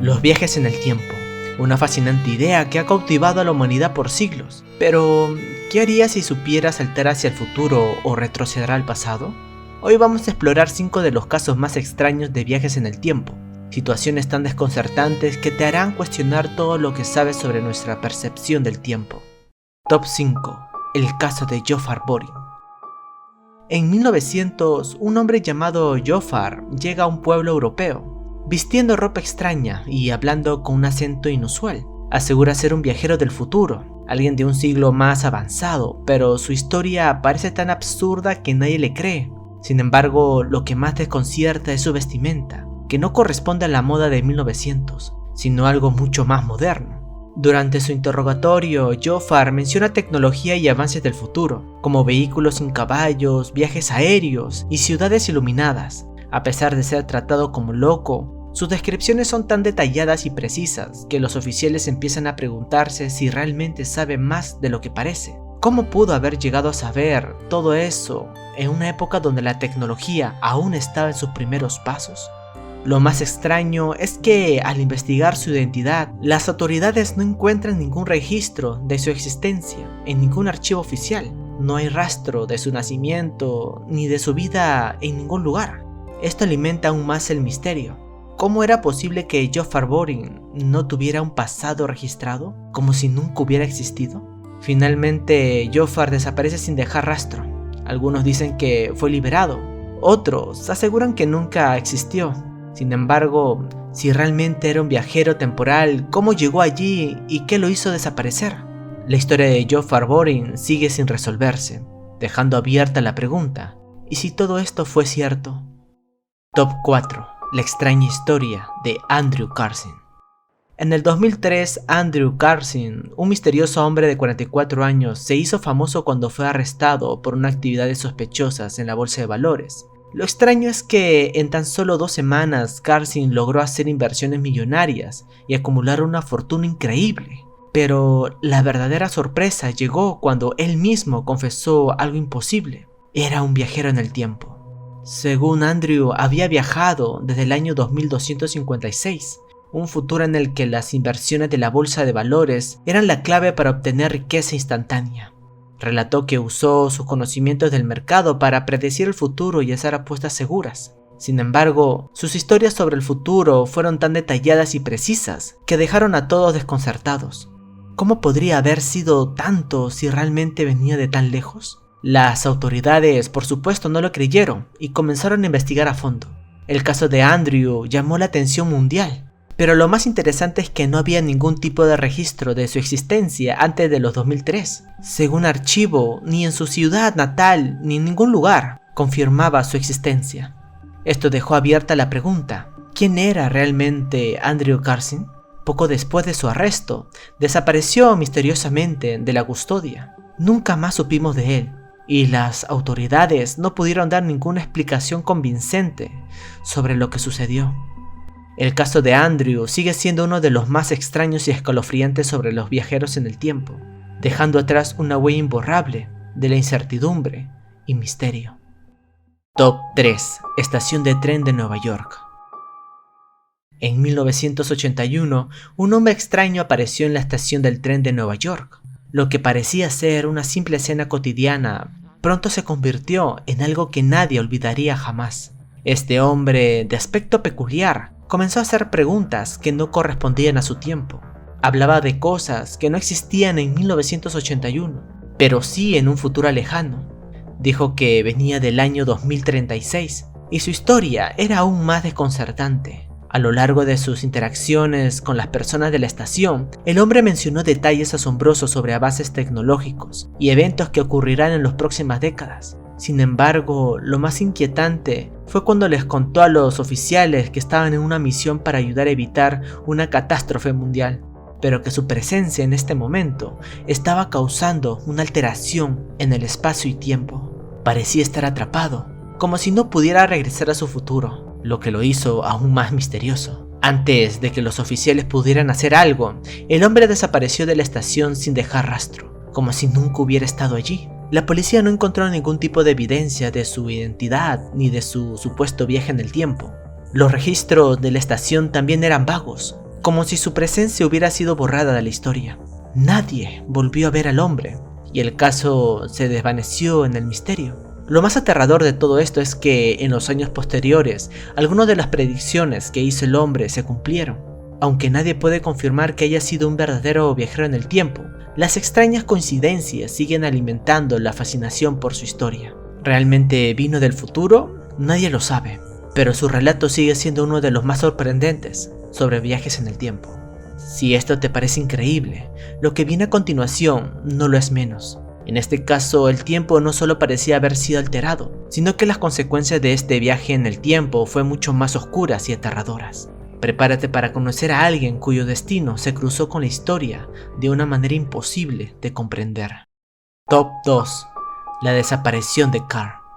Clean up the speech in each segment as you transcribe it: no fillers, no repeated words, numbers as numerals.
Los viajes en el tiempo, una fascinante idea que ha cautivado a la humanidad por siglos. Pero, ¿qué harías si supieras saltar hacia el futuro o retroceder al pasado? Hoy vamos a explorar 5 de los casos más extraños de viajes en el tiempo, situaciones tan desconcertantes que te harán cuestionar todo lo que sabes sobre nuestra percepción del tiempo. Top 5. El caso de Jofar Boring. En 1900, un hombre llamado Jofar llega a un pueblo europeo, vistiendo ropa extraña y hablando con un acento inusual. Asegura ser un viajero del futuro, alguien de un siglo más avanzado, pero su historia parece tan absurda que nadie le cree. Sin embargo, lo que más desconcierta es su vestimenta, que no corresponde a la moda de 1900, sino algo mucho más moderno. Durante su interrogatorio, Jofar menciona tecnología y avances del futuro, como vehículos sin caballos, viajes aéreos y ciudades iluminadas. A pesar de ser tratado como loco, sus descripciones son tan detalladas y precisas que los oficiales empiezan a preguntarse si realmente sabe más de lo que parece. ¿Cómo pudo haber llegado a saber todo eso en una época donde la tecnología aún estaba en sus primeros pasos? Lo más extraño es que, al investigar su identidad, las autoridades no encuentran ningún registro de su existencia en ningún archivo oficial. No hay rastro de su nacimiento ni de su vida en ningún lugar. Esto alimenta aún más el misterio. ¿Cómo era posible que Jofar Boring no tuviera un pasado registrado, como si nunca hubiera existido? Finalmente, Jofar desaparece sin dejar rastro. Algunos dicen que fue liberado, otros aseguran que nunca existió. Sin embargo, si realmente era un viajero temporal, ¿cómo llegó allí y qué lo hizo desaparecer? La historia de Jofar Boring sigue sin resolverse, dejando abierta la pregunta: ¿y si todo esto fue cierto? Top 4. La extraña historia de Andrew Carson. En el 2003, Andrew Carson, un misterioso hombre de 44 años, se hizo famoso cuando fue arrestado por unas actividades sospechosas en la bolsa de valores. Lo extraño es que en tan solo 2 semanas Carson logró hacer inversiones millonarias y acumular una fortuna increíble. Pero la verdadera sorpresa llegó cuando él mismo confesó algo imposible: era un viajero en el tiempo. Según Andrew, había viajado desde el año 2256, un futuro en el que las inversiones de la bolsa de valores eran la clave para obtener riqueza instantánea. Relató que usó sus conocimientos del mercado para predecir el futuro y hacer apuestas seguras. Sin embargo, sus historias sobre el futuro fueron tan detalladas y precisas que dejaron a todos desconcertados. ¿Cómo podría haber sido tanto si realmente venía de tan lejos? Las autoridades, por supuesto, no lo creyeron y comenzaron a investigar a fondo. El caso de Andrew llamó la atención mundial. Pero lo más interesante es que no había ningún tipo de registro de su existencia antes de los 2003. Según archivo, ni en su ciudad natal ni en ningún lugar confirmaba su existencia. Esto dejó abierta la pregunta: ¿quién era realmente Andrew Carson? Poco después de su arresto, desapareció misteriosamente de la custodia. Nunca más supimos de él, y las autoridades no pudieron dar ninguna explicación convincente sobre lo que sucedió. El caso de Andrew sigue siendo uno de los más extraños y escalofriantes sobre los viajeros en el tiempo, dejando atrás una huella imborrable de la incertidumbre y misterio. Top 3. Estación de tren de Nueva York. En 1981, un hombre extraño apareció en la estación del tren de Nueva York. Lo que parecía ser una simple escena cotidiana, pronto se convirtió en algo que nadie olvidaría jamás. Este hombre, de aspecto peculiar, comenzó a hacer preguntas que no correspondían a su tiempo. Hablaba de cosas que no existían en 1981, pero sí en un futuro lejano. Dijo que venía del año 2036 y su historia era aún más desconcertante. A lo largo de sus interacciones con las personas de la estación, el hombre mencionó detalles asombrosos sobre avances tecnológicos y eventos que ocurrirán en las próximas décadas. Sin embargo, lo más inquietante fue cuando les contó a los oficiales que estaban en una misión para ayudar a evitar una catástrofe mundial, pero que su presencia en este momento estaba causando una alteración en el espacio y tiempo. Parecía estar atrapado, como si no pudiera regresar a su futuro, lo que lo hizo aún más misterioso. Antes de que los oficiales pudieran hacer algo, el hombre desapareció de la estación sin dejar rastro, como si nunca hubiera estado allí. La policía no encontró ningún tipo de evidencia de su identidad ni de su supuesto viaje en el tiempo. Los registros de la estación también eran vagos. como si su presencia hubiera sido borrada de la historia. Nadie volvió a ver al hombre, y el caso se desvaneció en el misterio. Lo más aterrador de todo esto es que en los años posteriores, algunas de las predicciones que hizo el hombre se cumplieron. Aunque nadie puede confirmar que haya sido un verdadero viajero en el tiempo, las extrañas coincidencias siguen alimentando la fascinación por su historia. ¿Realmente vino del futuro? Nadie lo sabe, pero su relato sigue siendo uno de los más sorprendentes sobre viajes en el tiempo. Si esto te parece increíble, lo que viene a continuación no lo es menos. En este caso, el tiempo no solo parecía haber sido alterado, sino que las consecuencias de este viaje en el tiempo fueron mucho más oscuras y aterradoras. Prepárate para conocer a alguien cuyo destino se cruzó con la historia de una manera imposible de comprender. Top 2. La desaparición de Carr.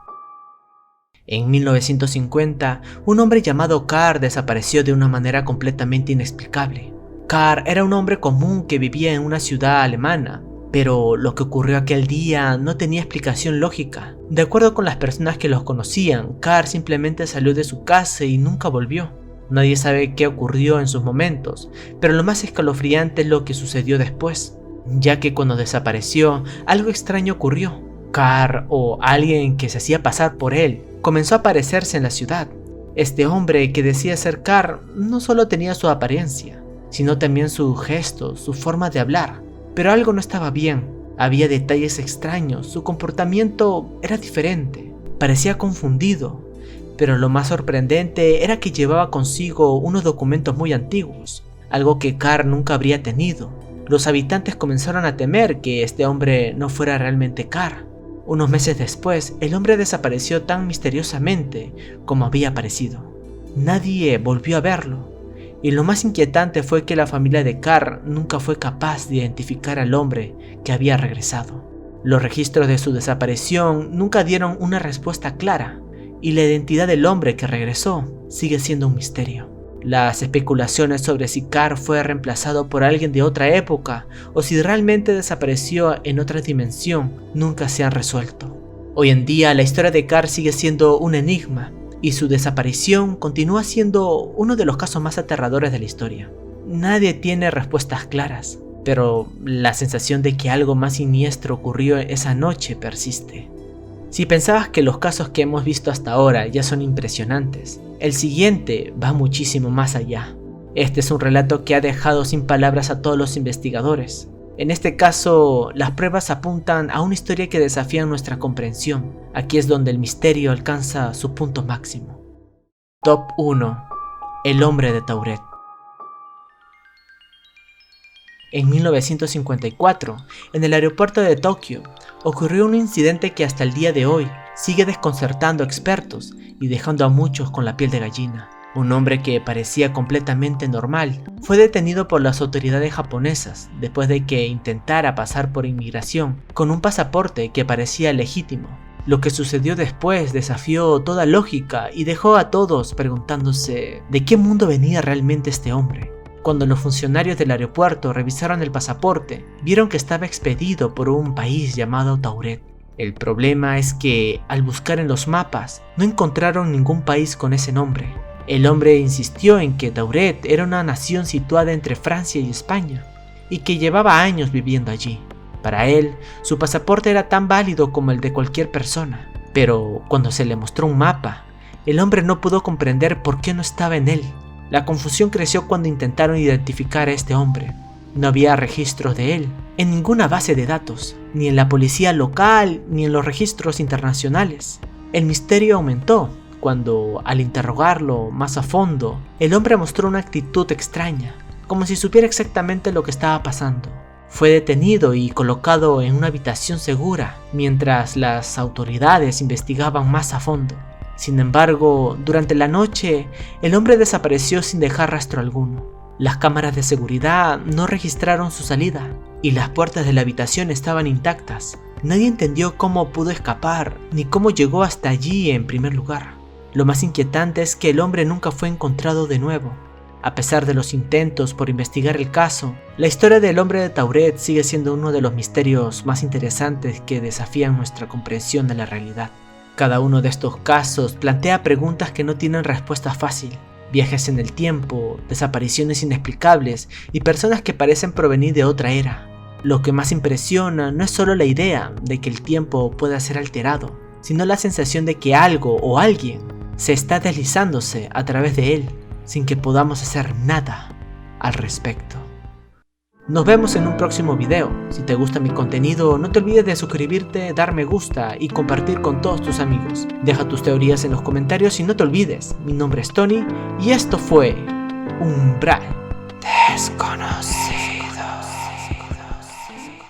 En 1950, un hombre llamado Carr desapareció de una manera completamente inexplicable. Carr era un hombre común que vivía en una ciudad alemana, pero lo que ocurrió aquel día no tenía explicación lógica. De acuerdo con las personas que los conocían, Carr simplemente salió de su casa y nunca volvió. Nadie sabe qué ocurrió en sus momentos, pero lo más escalofriante es lo que sucedió después, ya que cuando desapareció, algo extraño ocurrió. Carr, o alguien que se hacía pasar por él, comenzó a aparecerse en la ciudad. Este hombre que decía ser Carr no solo tenía su apariencia, sino también sus gestos, su forma de hablar. Pero algo no estaba bien, había detalles extraños, su comportamiento era diferente, parecía confundido, pero lo más sorprendente era que llevaba consigo unos documentos muy antiguos, algo que Carr nunca habría tenido. Los habitantes comenzaron a temer que este hombre no fuera realmente Carr. Unos meses después, el hombre desapareció tan misteriosamente como había aparecido. Nadie volvió a verlo. Y lo más inquietante fue que la familia de Carr nunca fue capaz de identificar al hombre que había regresado. Los registros de su desaparición nunca dieron una respuesta clara, y la identidad del hombre que regresó sigue siendo un misterio. Las especulaciones sobre si Carr fue reemplazado por alguien de otra época o si realmente desapareció en otra dimensión nunca se han resuelto. Hoy en día la historia de Carr sigue siendo un enigma, y su desaparición continúa siendo uno de los casos más aterradores de la historia. Nadie tiene respuestas claras, pero la sensación de que algo más siniestro ocurrió esa noche persiste. Si pensabas que los casos que hemos visto hasta ahora ya son impresionantes, el siguiente va muchísimo más allá. Este es un relato que ha dejado sin palabras a todos los investigadores. En este caso, las pruebas apuntan a una historia que desafía nuestra comprensión. Aquí es donde el misterio alcanza su punto máximo. Top 1. El hombre de Tauret. En 1954, en el aeropuerto de Tokio, ocurrió un incidente que hasta el día de hoy sigue desconcertando a expertos y dejando a muchos con la piel de gallina. Un hombre que parecía completamente normal fue detenido por las autoridades japonesas después de que intentara pasar por inmigración con un pasaporte que parecía legítimo. Lo que sucedió después desafió toda lógica y dejó a todos preguntándose ¿de qué mundo venía realmente este hombre? Cuando los funcionarios del aeropuerto revisaron el pasaporte, vieron que estaba expedido por un país llamado Tauret. El problema es que, al buscar en los mapas, no encontraron ningún país con ese nombre. El hombre insistió en que Tauret era una nación situada entre Francia y España, y que llevaba años viviendo allí. Para él, su pasaporte era tan válido como el de cualquier persona, pero cuando se le mostró un mapa, el hombre no pudo comprender por qué no estaba en él. La confusión creció cuando intentaron identificar a este hombre. No había registros de él en ninguna base de datos, ni en la policía local ni en los registros internacionales. El misterio aumentó cuando, al interrogarlo más a fondo, el hombre mostró una actitud extraña, como si supiera exactamente lo que estaba pasando. Fue detenido y colocado en una habitación segura, mientras las autoridades investigaban más a fondo. Sin embargo, durante la noche, el hombre desapareció sin dejar rastro alguno. Las cámaras de seguridad no registraron su salida, y las puertas de la habitación estaban intactas. Nadie entendió cómo pudo escapar, ni cómo llegó hasta allí en primer lugar. Lo más inquietante es que el hombre nunca fue encontrado de nuevo. A pesar de los intentos por investigar el caso, la historia del hombre de Tauret sigue siendo uno de los misterios más interesantes que desafían nuestra comprensión de la realidad. Cada uno de estos casos plantea preguntas que no tienen respuesta fácil, Viajes en el tiempo, desapariciones inexplicables y personas que parecen provenir de otra era. Lo que más impresiona no es solo la idea de que el tiempo pueda ser alterado, sino la sensación de que algo o alguien se está deslizándose a través de él, sin que podamos hacer nada al respecto. Nos vemos en un próximo video. Si te gusta mi contenido, no te olvides de suscribirte, dar me gusta y compartir con todos tus amigos. Deja tus teorías en los comentarios y no te olvides, mi nombre es Tony y esto fue Umbral Desconocido.